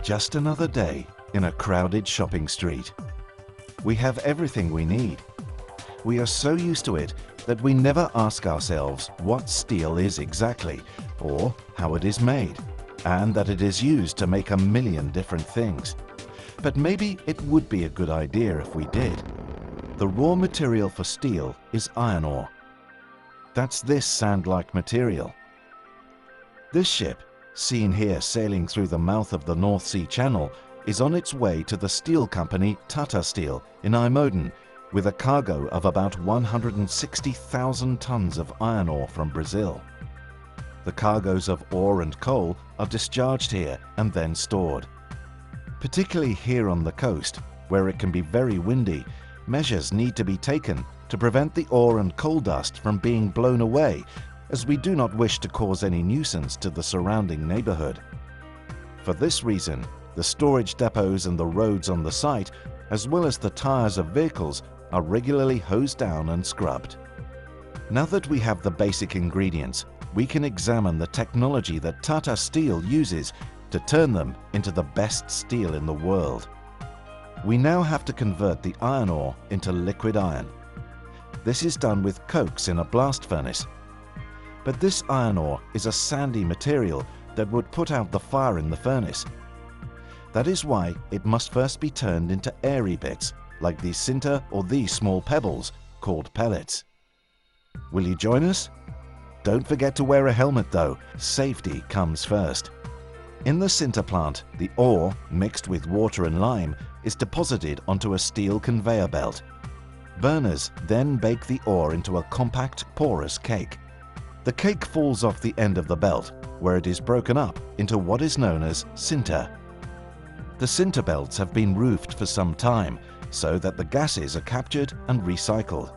Just another day in a crowded shopping street. We have everything we need. We are so used to it that we never ask ourselves what steel is exactly or how it is made, and that it is used to make a million different things. But maybe it would be a good idea if we did. The raw material for steel is iron ore. That's this sand-like material. This ship, seen here sailing through the mouth of the North Sea Channel, is on its way to the steel company Tata Steel in IJmuiden with a cargo of about 160,000 tons of iron ore from Brazil. The cargoes of ore and coal are discharged here and then stored. Particularly here on the coast, where it can be very windy, measures need to be taken to prevent the ore and coal dust from being blown away, as we do not wish to cause any nuisance to the surrounding neighborhood. For this reason, the storage depots and the roads on the site, as well as the tires of vehicles, are regularly hosed down and scrubbed. Now that we have the basic ingredients, we can examine the technology that Tata Steel uses to turn them into the best steel in the world. We now have to convert the iron ore into liquid iron. This is done with cokes in a blast furnace. But this iron ore is a sandy material that would put out the fire in the furnace. That is why it must first be turned into airy bits, like these sinter or these small pebbles, called pellets. Will you join us? Don't forget to wear a helmet though, safety comes first. In the sinter plant, the ore, mixed with water and lime, is deposited onto a steel conveyor belt. Burners then bake the ore into a compact, porous cake. The cake falls off the end of the belt, where it is broken up into what is known as sinter. The sinter belts have been roofed for some time, so that the gases are captured and recycled.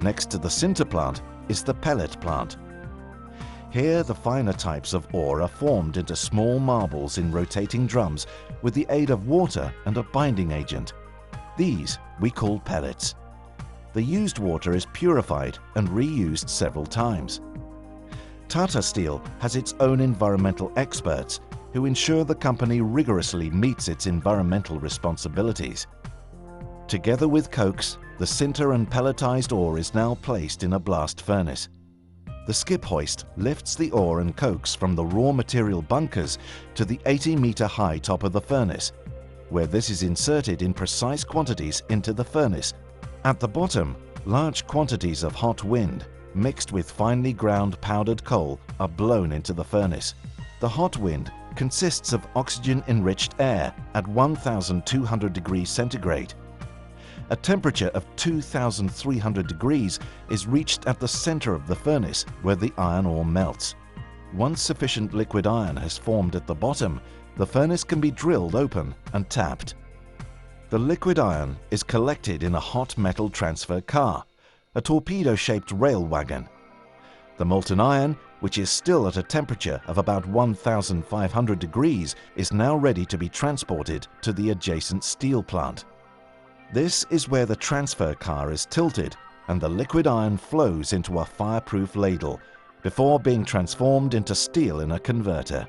Next to the sinter plant is the pellet plant. Here the finer types of ore are formed into small marbles in rotating drums with the aid of water and a binding agent. These we call pellets. The used water is purified and reused several times. Tata Steel has its own environmental experts who ensure the company rigorously meets its environmental responsibilities. Together with cokes, the sinter and pelletized ore is now placed in a blast furnace. The skip hoist lifts the ore and cokes from the raw material bunkers to the 80-meter high top of the furnace, where this is inserted in precise quantities into the furnace. At the bottom, large quantities of hot wind, mixed with finely ground powdered coal, are blown into the furnace. The hot wind consists of oxygen-enriched air at 1,200 degrees centigrade. A temperature of 2,300 degrees is reached at the center of the furnace where the iron ore melts. Once sufficient liquid iron has formed at the bottom, the furnace can be drilled open and tapped. The liquid iron is collected in a hot metal transfer car, a torpedo-shaped rail wagon. The molten iron, which is still at a temperature of about 1,500 degrees, is now ready to be transported to the adjacent steel plant. This is where the transfer car is tilted and the liquid iron flows into a fireproof ladle before being transformed into steel in a converter.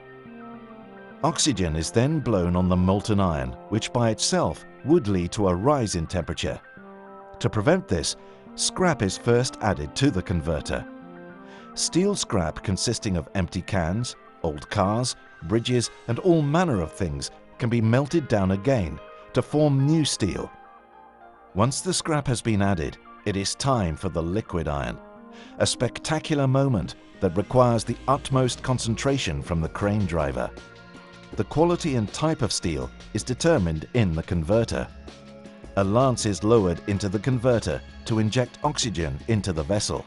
Oxygen is then blown on the molten iron, which by itself would lead to a rise in temperature. To prevent this, scrap is first added to the converter. Steel scrap consisting of empty cans, old cars, bridges, and all manner of things can be melted down again to form new steel. Once the scrap has been added, it is time for the liquid iron, a spectacular moment that requires the utmost concentration from the crane driver. The quality and type of steel is determined in the converter. A lance is lowered into the converter to inject oxygen into the vessel.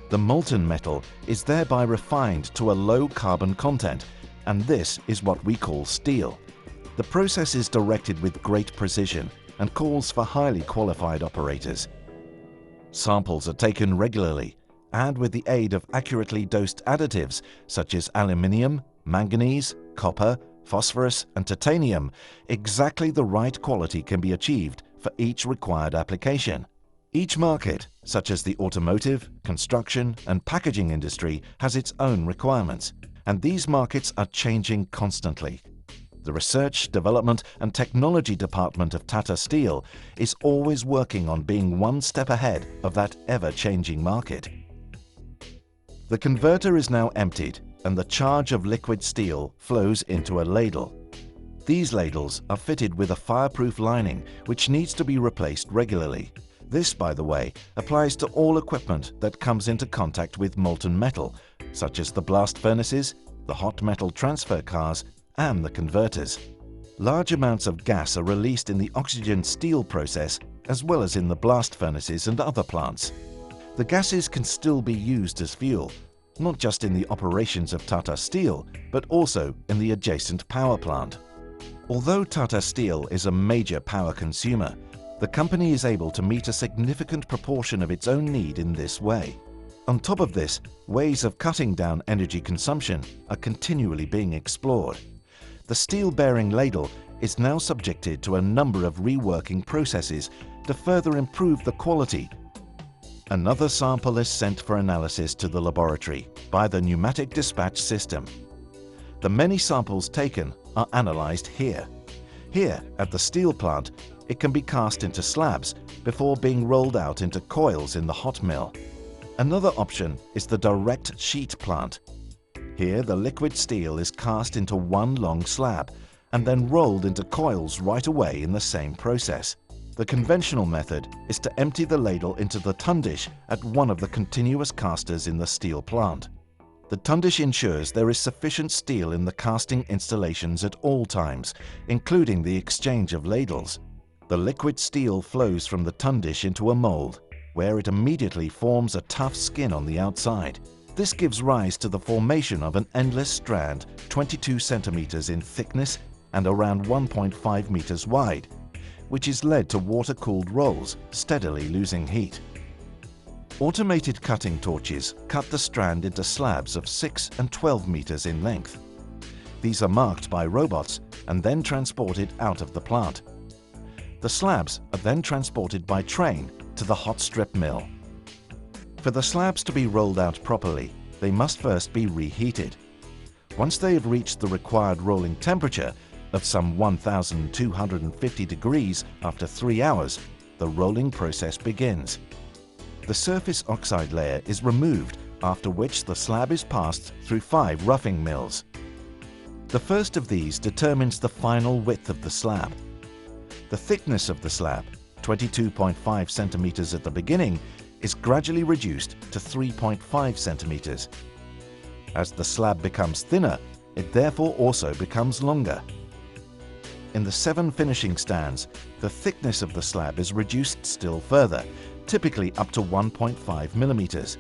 The molten metal is thereby refined to a low carbon content, and this is what we call steel. The process is directed with great precision and calls for highly qualified operators. Samples are taken regularly, and with the aid of accurately dosed additives such as aluminium, manganese, copper, phosphorus, and titanium, exactly the right quality can be achieved for each required application. Each market, such as the automotive, construction, and packaging industry, has its own requirements, and these markets are changing constantly. The Research, Development and Technology Department of Tata Steel is always working on being one step ahead of that ever-changing market. The converter is now emptied and the charge of liquid steel flows into a ladle. These ladles are fitted with a fireproof lining which needs to be replaced regularly. This, by the way, applies to all equipment that comes into contact with molten metal, such as the blast furnaces, the hot metal transfer cars, and the converters. Large amounts of gas are released in the oxygen steel process as well as in the blast furnaces and other plants. The gases can still be used as fuel, not just in the operations of Tata Steel, but also in the adjacent power plant. Although Tata Steel is a major power consumer, the company is able to meet a significant proportion of its own need in this way. On top of this, ways of cutting down energy consumption are continually being explored. The steel bearing ladle is now subjected to a number of reworking processes to further improve the quality. Another sample is sent for analysis to the laboratory by the pneumatic dispatch system. The many samples taken are analyzed here. Here, at the steel plant, it can be cast into slabs before being rolled out into coils in the hot mill. Another option is the direct sheet plant. Here, the liquid steel is cast into one long slab and then rolled into coils right away in the same process. The conventional method is to empty the ladle into the tundish at one of the continuous casters in the steel plant. The tundish ensures there is sufficient steel in the casting installations at all times, including the exchange of ladles. The liquid steel flows from the tundish into a mold, where it immediately forms a tough skin on the outside. This gives rise to the formation of an endless strand 22 centimeters in thickness and around 1.5 meters wide, which is led to water-cooled rolls, steadily losing heat. Automated cutting torches cut the strand into slabs of 6 and 12 meters in length. These are marked by robots and then transported out of the plant. The slabs are then transported by train to the hot strip mill. For the slabs to be rolled out properly, they must first be reheated. Once they have reached the required rolling temperature of some 1250 degrees after 3 hours, the rolling process begins. The surface oxide layer is removed, after which the slab is passed through 5 roughing mills. The first of these determines the final width of the slab. The thickness of the slab, 22.5 centimeters at the beginning, is gradually reduced to 3.5 centimeters. As the slab becomes thinner, it therefore also becomes longer. In the 7 finishing stands, the thickness of the slab is reduced still further, typically up to 1.5 millimeters.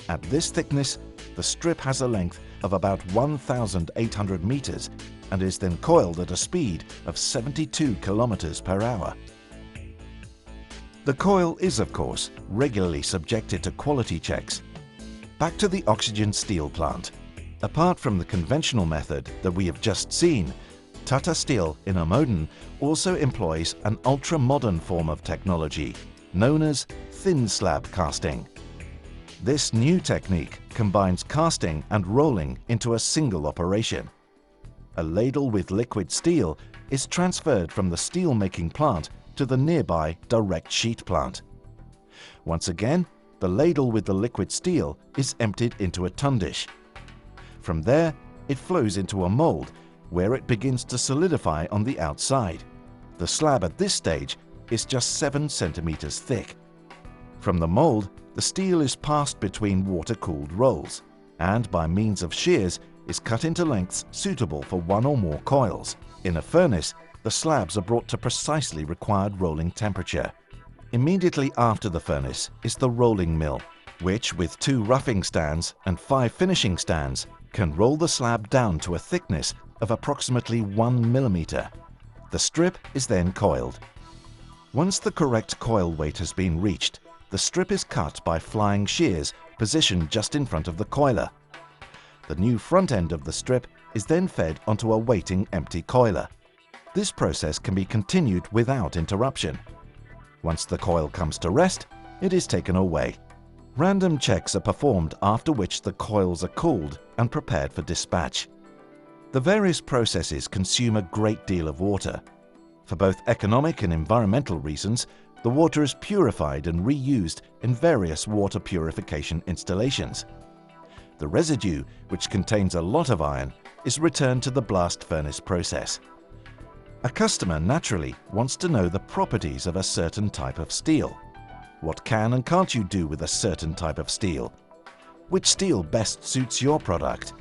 At this thickness, the strip has a length of about 1,800 meters and is then coiled at a speed of 72 kilometers per hour. The coil is, of course, regularly subjected to quality checks. Back to the oxygen steel plant. Apart from the conventional method that we have just seen, Tata Steel in Amoden also employs an ultra-modern form of technology known as thin slab casting. This new technique combines casting and rolling into a single operation. A ladle with liquid steel is transferred from the steel-making plant to the nearby direct sheet plant. Once again, the ladle with the liquid steel is emptied into a tundish. From there, it flows into a mold where it begins to solidify on the outside. The slab at this stage is just 7 centimeters thick. From the mold, the steel is passed between water-cooled rolls and, by means of shears, is cut into lengths suitable for 1 or more coils. In a furnace, the slabs are brought to precisely required rolling temperature. Immediately after the furnace is the rolling mill, which, with 2 roughing stands and 5 finishing stands, can roll the slab down to a thickness of approximately 1 millimeter. The strip is then coiled. Once the correct coil weight has been reached, the strip is cut by flying shears positioned just in front of the coiler. The new front end of the strip is then fed onto a waiting empty coiler. This process can be continued without interruption. Once the coil comes to rest, it is taken away. Random checks are performed, after which the coils are cooled and prepared for dispatch. The various processes consume a great deal of water. For both economic and environmental reasons, the water is purified and reused in various water purification installations. The residue, which contains a lot of iron, is returned to the blast furnace process. A customer naturally wants to know the properties of a certain type of steel. What can and can't you do with a certain type of steel? Which steel best suits your product?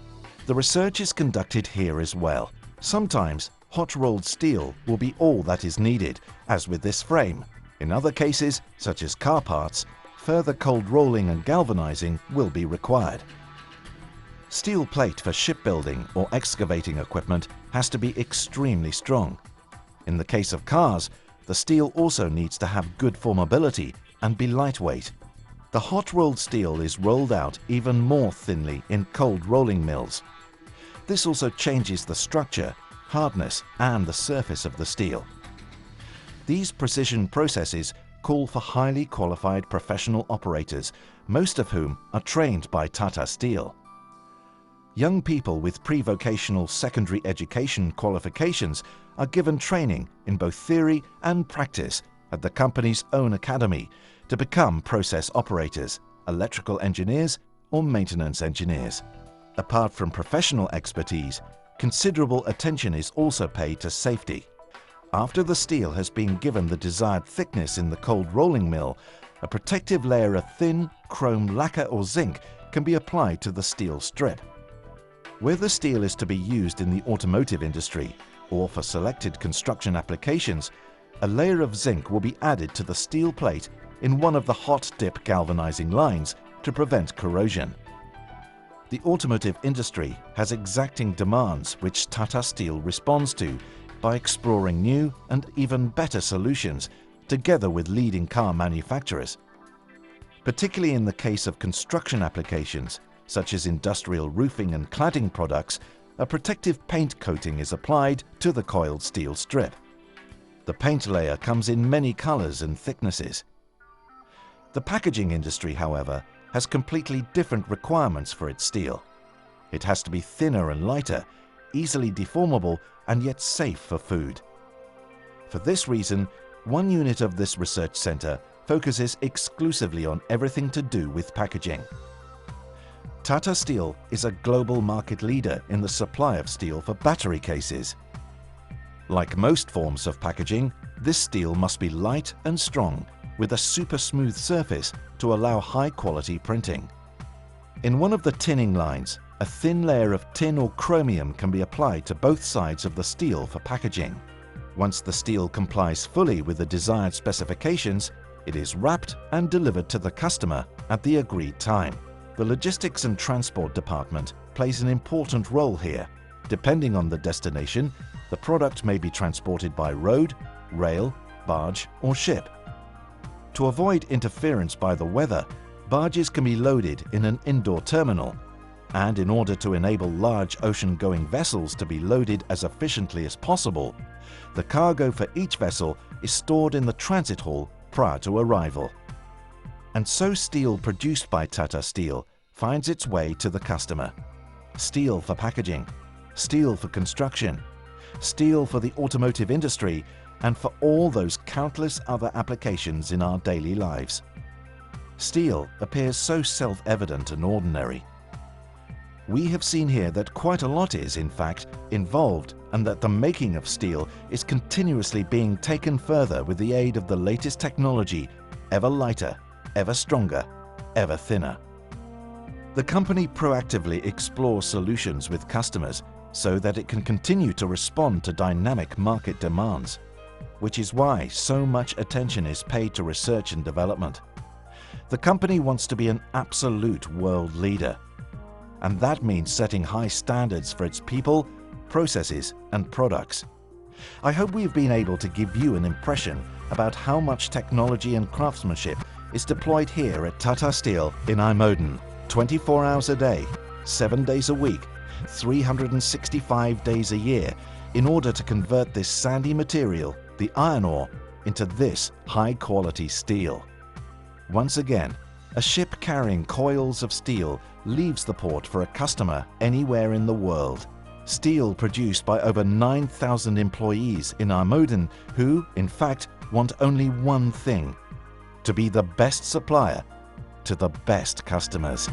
The research is conducted here as well. Sometimes hot-rolled steel will be all that is needed, as with this frame. In other cases, such as car parts, further cold rolling and galvanizing will be required. Steel plate for shipbuilding or excavating equipment has to be extremely strong. In the case of cars, the steel also needs to have good formability and be lightweight. The hot-rolled steel is rolled out even more thinly in cold rolling mills. This also changes the structure, hardness, and the surface of the steel. These precision processes call for highly qualified professional operators, most of whom are trained by Tata Steel. Young people with pre-vocational secondary education qualifications are given training in both theory and practice at the company's own academy to become process operators, electrical engineers, or maintenance engineers. Apart from professional expertise, considerable attention is also paid to safety. After the steel has been given the desired thickness in the cold rolling mill, a protective layer of thin chrome lacquer or zinc can be applied to the steel strip. Where the steel is to be used in the automotive industry or for selected construction applications, a layer of zinc will be added to the steel plate in one of the hot dip galvanizing lines to prevent corrosion. The automotive industry has exacting demands which Tata Steel responds to by exploring new and even better solutions together with leading car manufacturers. Particularly in the case of construction applications, such as industrial roofing and cladding products, a protective paint coating is applied to the coiled steel strip. The paint layer comes in many colors and thicknesses. The packaging industry, however, has completely different requirements for its steel. It has to be thinner and lighter, easily deformable, and yet safe for food. For this reason, one unit of this research center focuses exclusively on everything to do with packaging. Tata Steel is a global market leader in the supply of steel for battery cases. Like most forms of packaging, this steel must be light and strong, with a super smooth surface to allow high-quality printing. In one of the tinning lines, a thin layer of tin or chromium can be applied to both sides of the steel for packaging. Once the steel complies fully with the desired specifications, it is wrapped and delivered to the customer at the agreed time. The logistics and transport department plays an important role here. Depending on the destination, the product may be transported by road, rail, barge, or ship. To avoid interference by the weather, barges can be loaded in an indoor terminal, and in order to enable large ocean-going vessels to be loaded as efficiently as possible, the cargo for each vessel is stored in the transit hall prior to arrival. And so steel produced by Tata Steel finds its way to the customer. Steel for packaging, steel for construction, steel for the automotive industry, and for all those countless other applications in our daily lives. Steel appears so self-evident and ordinary. We have seen here that quite a lot is, in fact, involved, and that the making of steel is continuously being taken further with the aid of the latest technology, ever lighter, ever stronger, ever thinner. The company proactively explores solutions with customers so that it can continue to respond to dynamic market demands, which is why so much attention is paid to research and development. The company wants to be an absolute world leader, and that means setting high standards for its people, processes, and products. I hope we've been able to give you an impression about how much technology and craftsmanship is deployed here at Tata Steel in IJmuiden, 24 hours a day, 7 days a week, 365 days a year, in order to convert this sandy material, the iron ore, into this high-quality steel. Once again, a ship carrying coils of steel leaves the port for a customer anywhere in the world. Steel produced by over 9,000 employees in Armoden who, in fact, want only one thing: to be the best supplier to the best customers.